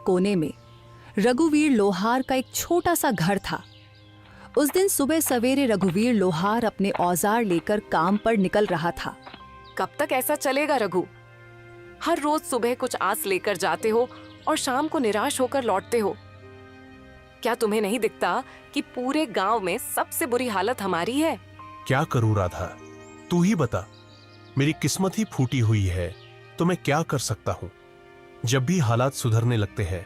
कोने में रघुवीर लोहार का एक छोटा सा घर था। उस दिन सुबह सवेरे रघुवीर लोहार अपने औजार लेकर काम पर निकल रहा था। कब तक ऐसा चलेगा रघु? हर रोज सुबह कुछ आस लेकर जाते हो और शाम को निराश होकर लौटते हो। क्या तुम्हें नहीं दिखता कि पूरे गांव में सबसे बुरी हालत हमारी है? क्या करूं राधा, तू ही बता। मेरी किस्मत ही फूटी हुई है तो मैं क्या कर सकता हूं। जब भी हालात सुधरने लगते हैं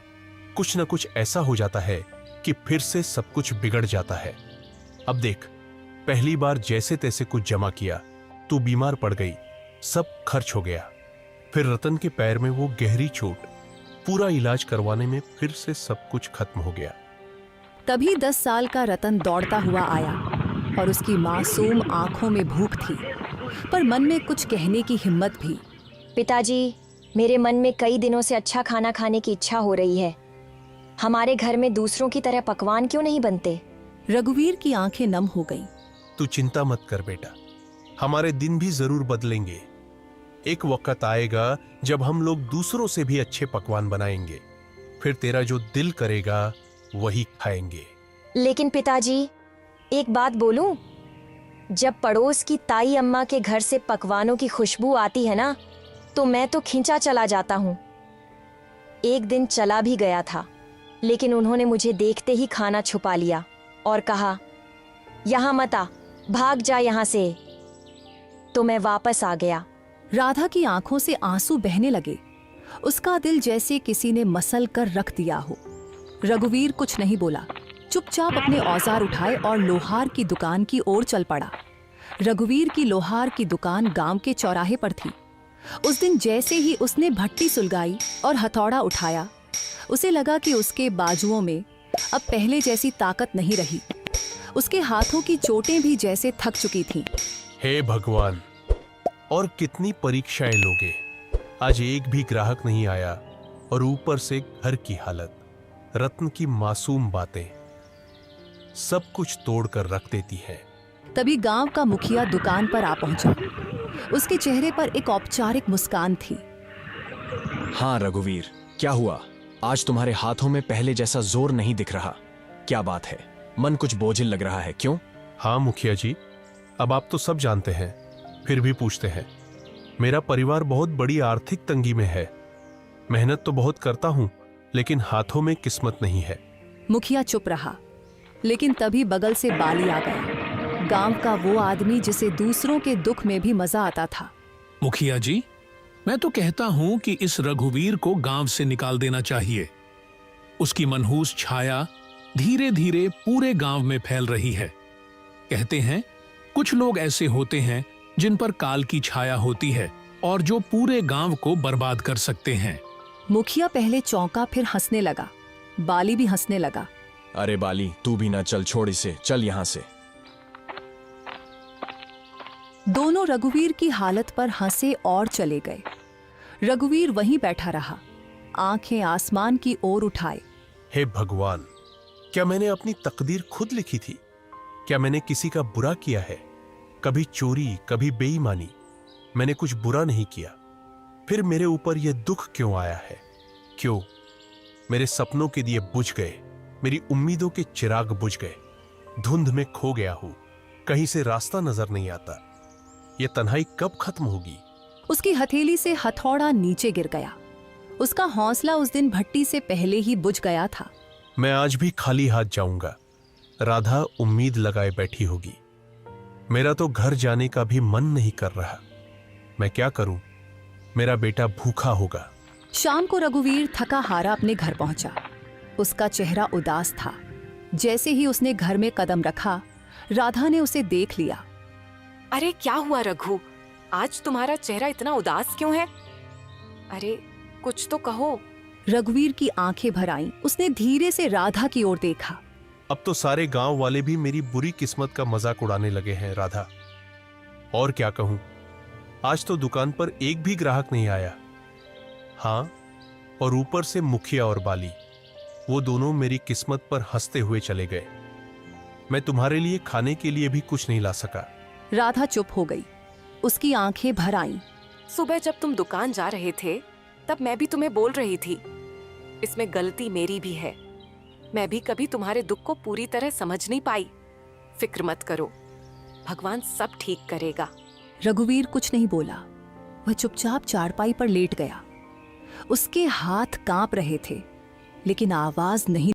कुछ न कुछ ऐसा हो जाता है कि फिर से सब कुछ बिगड़ जाता है। अब देख, पहली बार जैसे तैसे कुछ जमा किया, तू बीमार पड़ गई, सब खर्च हो गया। फिर रतन के पैर में वो गहरी चोट, पूरा इलाज करवाने में फिर से सब कुछ खत्म हो गया। तभी 10 साल का रतन दौड़ता हुआ आया और उसकी मासूम आंखों में भूख थी, पर मन में कुछ कहने की हिम्मत भी। पिताजी, मेरे मन में कई दिनों से अच्छा खाना खाने की इच्छा हो रही है। हमारे घर में दूसरों की तरह पकवान क्यों नहीं बनते? रघुवीर की आंखें नम हो गईं। तू चिंता मत कर बेटा, हमारे दिन भी जरूर बदलेंगे। एक वक्त आएगा जब हम लोग दूसरों से भी अच्छे पकवान बनाएंगे, फिर तेरा जो दिल करेगा वही खाएंगे। लेकिन पिताजी, एक बात बोलूं? जब पड़ोस की ताई अम्मा के घर से पकवानों की खुशबू आती है ना, तो मैं तो खींचा चला जाता हूँ। एक दिन चला भी गया था, लेकिन उन्होंने मुझे देखते ही खाना छुपा लिया और कहा, यहाँ मत आ, भाग जा यहाँ से। तो मैं वापस आ गया। राधा की आंखों से आंसू बहने लगे। उसका दिल जैसे किसी ने मसल कर रख दिया हो। रघुवीर कुछ नहीं बोला, चुपचाप अपने औजार उठाए और लोहार की दुकान की ओर चल पड़ा। रघुवीर की लोहार की दुकान गांव के चौराहे पर थी। उस दिन जैसे ही उसने भट्टी सुलगाई और हथौड़ा उठाया, उसे लगा कि उसके बाजुओं में अब पहले जैसी ताकत नहीं रही। उसके हाथों की चोटें भी जैसे थक चुकी थीं। हे भगवान, और कितनी परीक्षाएं लोगे। आज एक भी ग्राहक नहीं आया और ऊपर से घर की हालत, रत्न की मासूम बातें, सब कुछ तोड़कर रख देती है। तभी गांव का मुखिया दुकान पर आ पहुंचा। उसके चेहरे पर एक औपचारिक मुस्कान थी। हाँ रघुवीर, क्या हुआ? आज तुम्हारे हाथों में पहले जैसा जोर नहीं दिख रहा। क्या बात है? मन कुछ बोझिल लग रहा है, क्यों? हाँ मुखिया जी, अब आप तो सब जानते हैं, फिर भी पूछते हैं। मेरा परिवार बहुत बड़ी आर्थिक तंगी में है। मेहनत तो बहुत करता हूं, लेकिन हाथों में किस्मत नहीं है। मुखिया चुप रहा, लेकिन तभी बगल से बाली आ गया। गांव का वो आदमी जिसे दूसरों के दुख में भी मजा आता था। मुखिया जी, मैं तो कहता हूं कि इस रघुवीर को गांव से निकाल देना चाहिए। उसकी मनहूस छाया धीरे धीरे पूरे गांव में फैल रही है। कहते हैं कुछ लोग ऐसे होते हैं जिन पर काल की छाया होती है और जो पूरे गांव को बर्बाद कर सकते हैं। मुखिया पहले चौंका, फिर हंसने लगा। बाली भी हंसने लगा। अरे बाली, तू भी ना चल, छोड़ इसे, चल यहाँ से। दोनों रघुवीर की हालत पर हंसे और चले गए। रघुवीर वहीं बैठा रहा, आंखें आसमान की ओर उठाए। हे भगवान, क्या मैंने अपनी तकदीर खुद लिखी थी? क्या मैंने किसी का बुरा किया है? कभी चोरी, कभी बेईमानी, मैंने कुछ बुरा नहीं किया। फिर मेरे ऊपर यह दुख क्यों आया है? क्यों? मेरे सपनों के दिए बुझ गए, मेरी उम्मीदों के चिराग बुझ गए। धुंध में खो गया हूं, कहीं से रास्ता नजर नहीं आता। यह तन्हाई कब खत्म होगी? उसकी हथेली से हथौड़ा नीचे गिर गया। उसका हौसला उस दिन भट्टी से पहले ही बुझ गया था। मैं आज भी खाली हाथ जाऊंगा। राधा उम्मीद लगाए बैठी होगी। मेरा तो घर जाने का भी मन नहीं कर रहा। मैं क्या करूं? मेरा बेटा भूखा होगा। शाम को रघुवीर थका हारा अपने घर पहुंचा। उसका चेहरा उदास था। जैसे ही उसने घर में कदम रखा, राधा ने उसे देख लिया। अरे क्या हुआ रघु? आज तुम्हारा चेहरा इतना उदास क्यों है? अरे कुछ तो कहो। रघुवीर की आंखें भर आईं। उसने धीरे से राधा की ओर देखा। अब तो सारे गांव वाले भी मेरी बुरी किस्मत का मजाक उड़ाने लगे हैं राधा। और क्या कहूं, आज तो दुकान पर एक भी ग्राहक नहीं आया। हाँ, और ऊपर से मुखिया और बाली, वो दोनों मेरी किस्मत पर हंसते हुए चले गए। मैं तुम्हारे लिए खाने के लिए भी कुछ नहीं ला सका। राधा चुप हो गई। उसकी आंखें भर आईं। सुबह जब तुम दुकान जा रहे थे, तब मैं भी तुम्हें बोल रही थी इसमें गलती मेरी भी है। मैं भी कभी तुम्हारे दुख को पूरी तरह समझ नहीं पाई। फिक्र मत करो, भगवान सब ठीक करेगा। रघुवीर कुछ नहीं बोला। वह चुपचाप चारपाई पर लेट गया। उसके हाथ कांप रहे थे, लेकिन आवाज नहीं